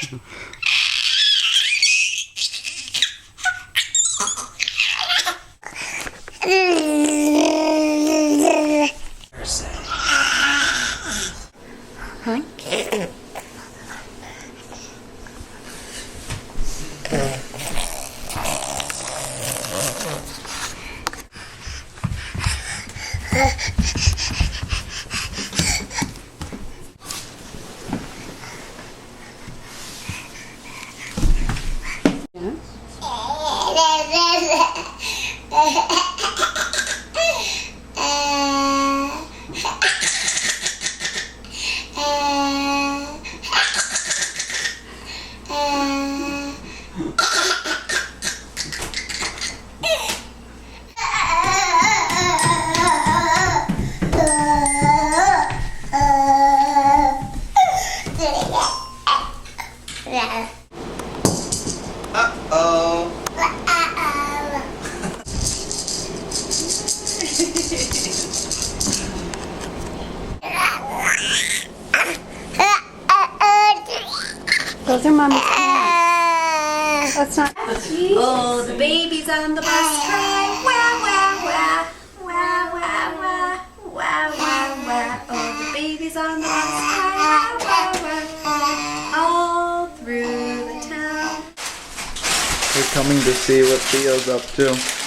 Huh? Uh-oh. Those are Mommy's pants. That's not. Oh, the baby's on the bus crying. Wah, wah, wah. Wah, wah, wah. Wah, wah, wah. Oh, the baby's on the bus crying. Wah, wah, wah. All through the town. We're coming to see what Theo's up to.